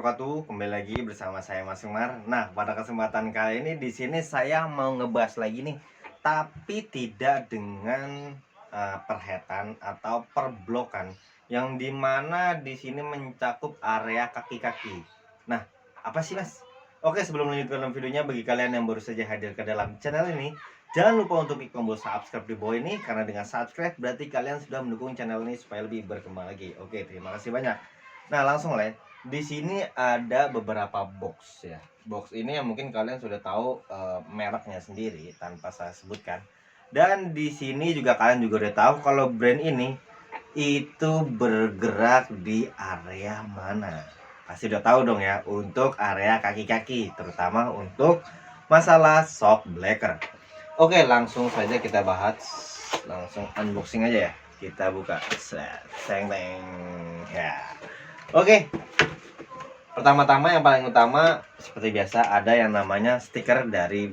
wabarakatuh. Kembali lagi bersama saya Mas Umar. Nah, pada kesempatan kali ini di sini saya mau ngebahas lagi nih, tapi tidak dengan perhetan atau perblokan yang dimana di sini mencakup area kaki-kaki. Nah, apa sih Mas? Oke, sebelum lanjut ke dalam videonya, bagi kalian yang baru saja hadir ke dalam channel ini, jangan lupa untuk klik tombol subscribe di bawah ini, karena dengan subscribe berarti kalian sudah mendukung channel ini supaya lebih berkembang lagi. Oke, terima kasih banyak. Nah, langsung lah ya. Di sini ada beberapa box ya. Box ini yang mungkin kalian sudah tahu mereknya sendiri tanpa saya sebutkan. Dan di sini juga kalian juga udah tahu kalau brand ini itu bergerak di area mana. Pasti udah tahu dong ya, untuk area kaki-kaki, terutama untuk masalah shock breaker. Oke, langsung saja kita bahas. Langsung unboxing aja ya. Kita buka. Teng teng ya. Oke. Pertama-tama yang paling utama seperti biasa ada yang namanya stiker dari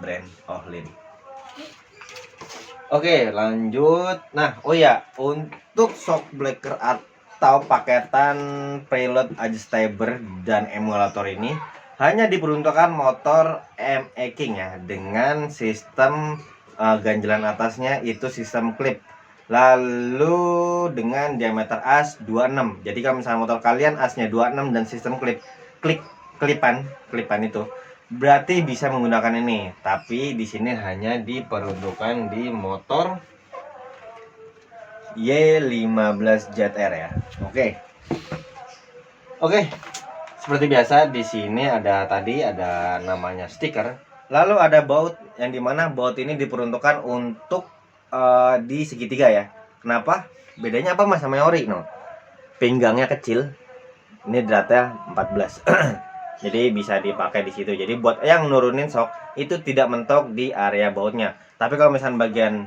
brand Ohlin. Oke, lanjut. Nah, oh ya, untuk shock breaker atau paketan preload adjuster dan emulator ini hanya diperuntukkan motor ME King ya, dengan sistem ganjelan atasnya itu sistem clip. Lalu dengan diameter as 26. Jadi kalau misalnya motor kalian asnya 26 dan sistem kelipan itu, berarti bisa menggunakan ini. Tapi di sini hanya diperuntukkan di motor Y15 ZR ya. Oke. Seperti biasa di sini ada namanya stiker. Lalu ada baut yang dimana baut ini diperuntukkan untuk di segitiga ya. Kenapa? Bedanya apa Mas sama ori? No. Pinggangnya kecil. Ini dratnya 14. Jadi bisa dipakai di situ. Jadi buat yang nurunin shock itu tidak mentok di area bautnya. Tapi kalau misalnya bagian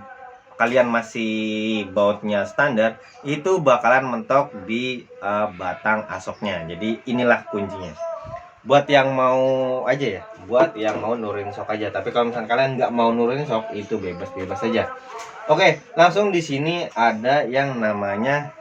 kalian masih bautnya standar, itu bakalan mentok di batang asoknya. Jadi inilah kuncinya. Buat yang mau aja ya, buat yang mau nurunin shock aja. Tapi kalau misalnya kalian nggak mau nurunin shock, itu bebas-bebas saja. Oke, langsung di sini ada yang namanya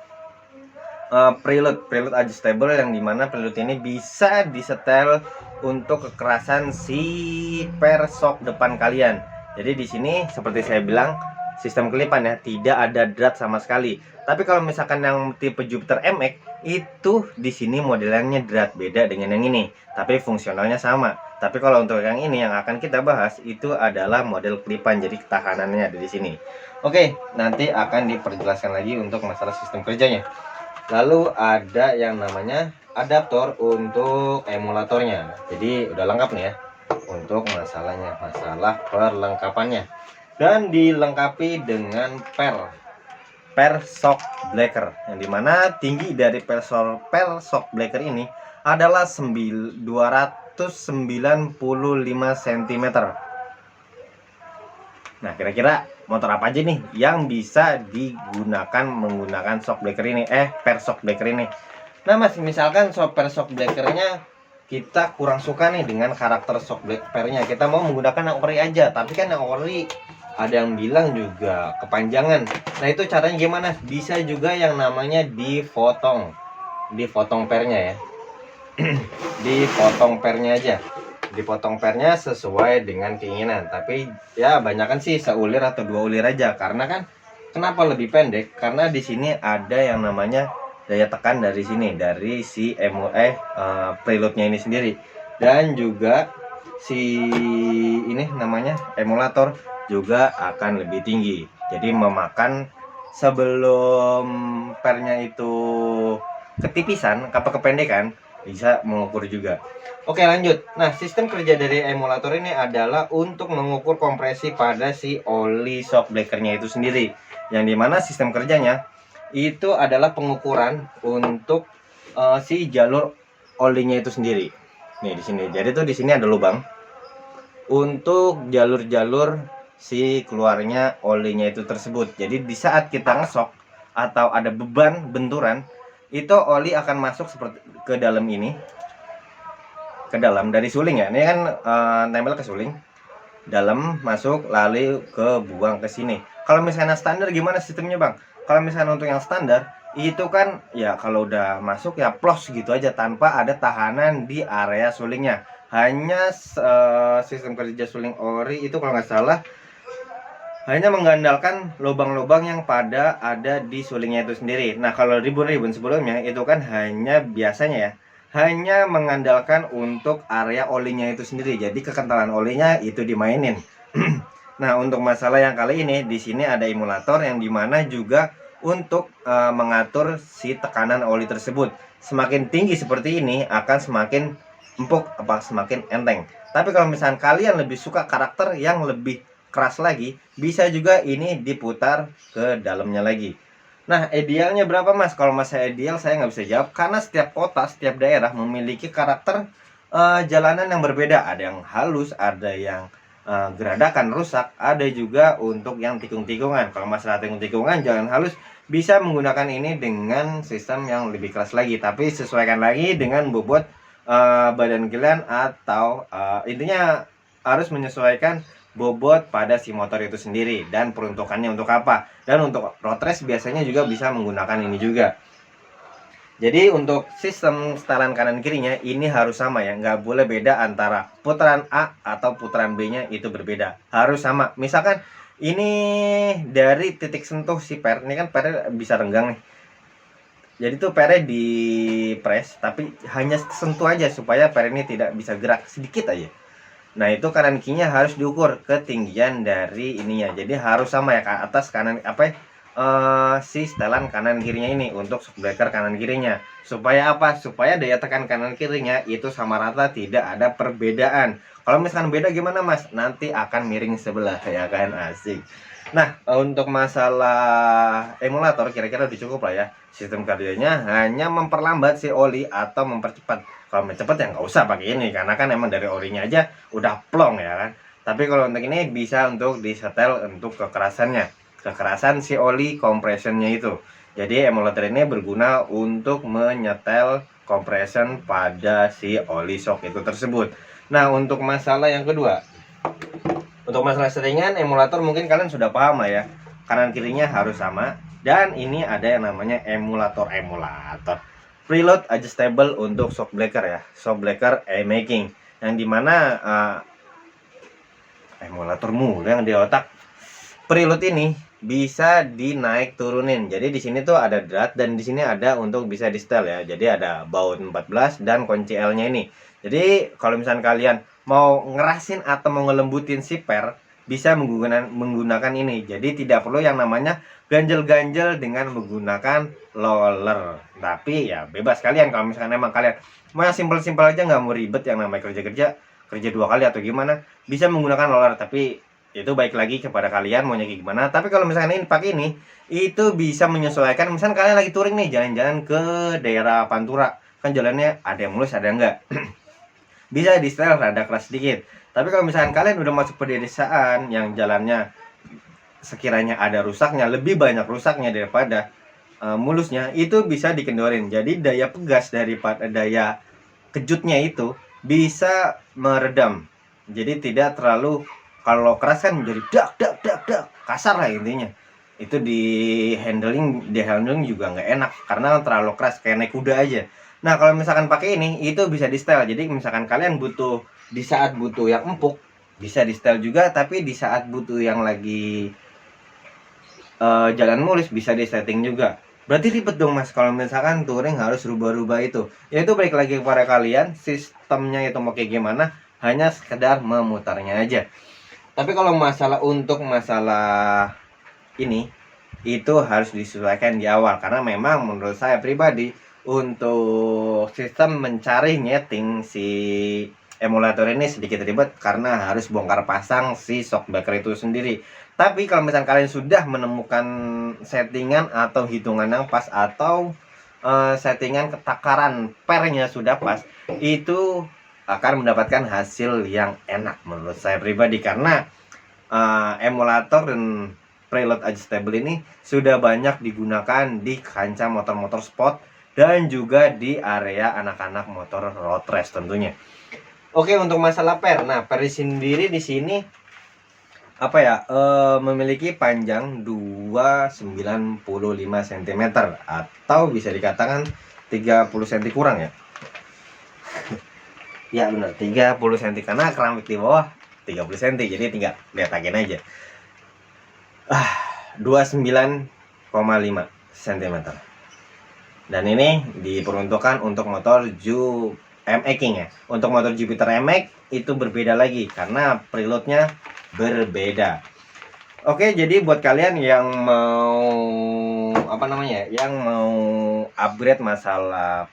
preload adjustable, yang dimana preload ini bisa disetel untuk kekerasan si per shock depan kalian. Jadi di sini seperti saya bilang, sistem kelipan ya, tidak ada drat sama sekali. Tapi kalau misalkan yang tipe Jupiter MX itu di sini modelnya drat, beda dengan yang ini, tapi fungsionalnya sama. Tapi kalau untuk yang ini yang akan kita bahas itu adalah model kelipan, jadi ketahanannya ada di sini. Oke, nanti akan diperjelaskan lagi untuk masalah sistem kerjanya. Lalu ada yang namanya adaptor untuk emulatornya. Jadi udah lengkap nih ya untuk masalah perlengkapannya. Dan dilengkapi dengan per shock breaker, yang dimana tinggi dari per shock breaker ini adalah 295 cm. Nah, kira-kira motor apa aja nih yang bisa digunakan menggunakan shock breaker ini, per shock breaker ini? Nah Mas, misalkan per shock breakernya kita kurang suka nih dengan karakter shock breakernya, kita mau menggunakan yang ori aja, tapi kan yang ori ada yang bilang juga kepanjangan. Nah, itu caranya gimana? Bisa juga yang namanya dipotong pernya ya. Dipotong pernya aja. Dipotong pernya sesuai dengan keinginan. Tapi ya banyakan sih seulir atau 2 ulir aja. Karena kan kenapa lebih pendek? Karena di sini ada yang namanya daya tekan dari sini, dari si preloadnya ini sendiri. Dan juga si ini namanya emulator juga akan lebih tinggi. Jadi memakan, sebelum pernya itu ketipisan atau kependekan, bisa mengukur juga. Oke, lanjut. Nah, sistem kerja dari emulator ini adalah untuk mengukur kompresi pada si oli shock breakernya itu sendiri. Yang dimana sistem kerjanya itu adalah pengukuran untuk si jalur olinya itu sendiri. Nih di sini. Jadi tuh di sini ada lubang untuk jalur-jalur si keluarnya olinya itu tersebut. Jadi di saat kita ngesok atau ada beban benturan, itu oli akan masuk seperti ke dalam ini, ke dalam dari suling ya. Ini kan nempel ke suling, dalam masuk lalu ke buang ke sini. Kalau misalnya standar gimana sistemnya Bang? Kalau misalnya untuk yang standar itu kan ya kalau udah masuk ya plos gitu aja tanpa ada tahanan di area sulingnya. Hanya sistem kerja suling ori itu kalau nggak salah hanya mengandalkan lubang-lubang yang pada ada di sulingnya itu sendiri. Nah, kalau ribbon-ribbon sebelumnya itu kan hanya biasanya ya, hanya mengandalkan untuk area olinya itu sendiri. Jadi kekentalan olinya itu dimainin. Nah, untuk masalah yang kali ini di sini ada emulator yang dimana juga untuk mengatur si tekanan oli tersebut. Semakin tinggi seperti ini akan semakin empuk apa semakin enteng. Tapi kalau misalnya kalian lebih suka karakter yang lebih keras lagi, bisa juga ini diputar ke dalamnya lagi. Nah, idealnya berapa mas? Kalau mas saya ideal saya nggak bisa jawab karena setiap kota, setiap daerah memiliki karakter jalanan yang berbeda. Ada yang halus, ada yang geradakan rusak, ada juga untuk yang tikung-tikungan. Kalau masalah tikung-tikungan jalan halus bisa menggunakan ini dengan sistem yang lebih keras lagi, tapi sesuaikan lagi dengan bobot badan kalian atau intinya harus menyesuaikan bobot pada si motor itu sendiri dan peruntukannya untuk apa. Dan untuk road race biasanya juga bisa menggunakan ini juga. Jadi untuk sistem setelan kanan kirinya ini harus sama ya, nggak boleh beda antara putaran A atau putaran B nya itu berbeda, harus sama. Misalkan ini dari titik sentuh si per, ini kan per bisa renggang nih, jadi tuh pernya di press tapi hanya sentuh aja supaya per ini tidak bisa gerak sedikit aja. Nah, itu kanan kirinya harus diukur ketinggian dari ininya. Jadi harus sama ya, ke atas kanan si setelan kanan kirinya ini untuk shockbreaker kanan kirinya. Supaya apa? Supaya daya tekan kanan kirinya itu sama rata, tidak ada perbedaan. Kalau misalkan beda gimana, Mas? Nanti akan miring sebelah ya kan, asik. Nah, untuk masalah emulator kira-kira udah cukup lah ya. Sistem kerjanya hanya memperlambat si oli atau mempercepat. Kalau cepet ya nggak usah pakai ini karena kan emang dari orinya aja udah plong ya kan. Tapi kalau untuk ini bisa untuk disetel untuk kekerasan si oli compressionnya itu. Jadi emulator ini berguna untuk menyetel compression pada si oli shock itu tersebut. Nah, untuk masalah yang kedua, untuk masalah settingan emulator mungkin kalian sudah paham lah ya, kanan kirinya harus sama. Dan ini ada yang namanya emulator preload adjustable untuk shockbreaker ya, shockbreaker making, yang dimana emulator mulu yang di otak. Preload ini bisa dinaik turunin. Jadi di sini tuh ada drat dan di sini ada untuk bisa di setel ya. Jadi ada baut 14 dan kunci L-nya ini. Jadi kalau misalnya kalian mau ngerasin atau mau ngelembutin si per, bisa menggunakan ini. Jadi tidak perlu yang namanya ganjel-ganjel dengan menggunakan roller. Tapi ya bebas kalian kalau misalkan emang kalian mau yang simpel-simpel aja, nggak mau ribet yang namanya kerja 2 kali atau gimana, bisa menggunakan roller. Tapi itu baik lagi kepada kalian maunya gimana. Tapi kalau misalkan ini pakai ini, itu bisa menyesuaikan. Misalkan kalian lagi touring nih, jalan-jalan ke daerah Pantura, kan jalannya ada yang mulus ada yang enggak. Bisa di setel rada keras sedikit. Tapi kalau misalkan kalian udah masuk pedesaan yang jalannya sekiranya ada rusaknya, lebih banyak rusaknya daripada mulusnya, itu bisa dikendorin. Jadi daya pegas daripada daya kejutnya itu bisa meredam. Jadi tidak terlalu, kalau keras kan menjadi dak kasar lah intinya. Itu di handling juga nggak enak karena terlalu keras kayak naik kuda aja. Nah, kalau misalkan pakai ini itu bisa di setel. Jadi misalkan kalian butuh di saat butuh yang empuk bisa di setel juga, tapi di saat butuh yang lagi jalan mulus bisa di setting juga. Berarti ribet dong mas kalau misalkan touring harus rubah-rubah itu. Ya itu balik lagi kepada kalian, sistemnya itu mau kayak gimana, hanya sekedar memutarnya aja. Tapi kalau untuk masalah ini itu harus disesuaikan di awal, karena memang menurut saya pribadi untuk sistem mencari nyeting si emulator ini sedikit ribet karena harus bongkar pasang si shockbreaker itu sendiri. Tapi kalau misalnya kalian sudah menemukan settingan atau hitungan yang pas atau settingan ketakaran pernya sudah pas, itu akan mendapatkan hasil yang enak menurut saya pribadi. Karena emulator dan preload adjustable ini sudah banyak digunakan di kancah motor-motor sport dan juga di area anak-anak motor road race tentunya. Oke, untuk masalah per. Nah, per sendiri di sini memiliki panjang 295 cm atau bisa dikatakan 30 cm kurang ya. Ya benar, 30 cm karena keramik di bawah 30 cm, jadi tinggal lihat aja. 29,5 cm. Dan ini diperuntukkan untuk motor MX King ya. Untuk motor Jupiter MX itu berbeda lagi karena preloadnya berbeda. Oke, jadi buat kalian yang mau yang mau upgrade masalah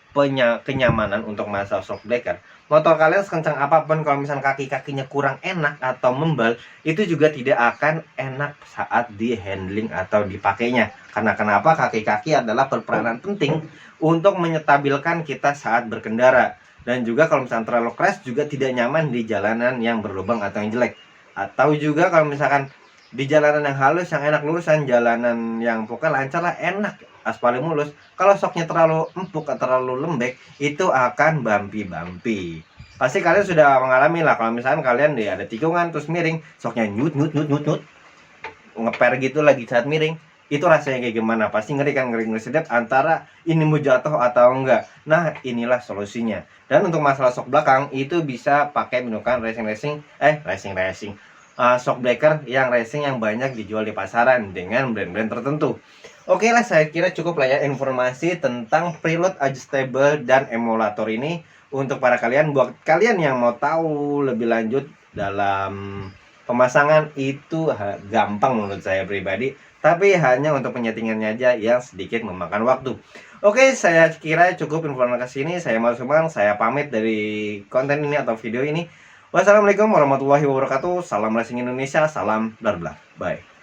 kenyamanan untuk masalah shockbreaker, motor kalian sekencang apapun, kalau misalnya kaki-kakinya kurang enak atau membal, itu juga tidak akan enak saat di handling atau dipakainya. Karena kenapa? Kaki-kaki adalah berperanan penting untuk menyetabilkan kita saat berkendara. Dan juga kalau misalnya terlalu keras juga tidak nyaman di jalanan yang berlubang atau yang jelek. Atau juga kalau misalkan di jalanan yang halus, yang enak lurusan, jalanan yang pokoknya lancar lah, enak, aspalnya mulus. Kalau shocknya terlalu empuk atau terlalu lembek, itu akan bumpy. Pasti kalian sudah mengalami lah, kalau misalkan kalian ada tikungan terus miring, shocknya nyut ngeper gitu lagi saat miring, itu rasanya kayak gimana? Pasti ngeri kan, ngeri sedap antara ini mau jatuh atau enggak. Nah, inilah solusinya. Dan untuk masalah shock belakang itu bisa pakai menggunakan shockbreaker yang racing yang banyak dijual di pasaran dengan brand-brand tertentu. Oke lah, saya kira cukup lah ya informasi tentang preload adjustable dan emulator ini untuk para kalian. Buat kalian yang mau tahu lebih lanjut dalam pemasangan itu gampang menurut saya pribadi, tapi hanya untuk penyetingannya aja yang sedikit memakan waktu. Oke, saya kira cukup informasi ini. Saya Mas Sumang, saya pamit dari konten ini atau video ini. Wassalamualaikum warahmatullahi wabarakatuh. Salam racing Indonesia, salam bla bla. Bye.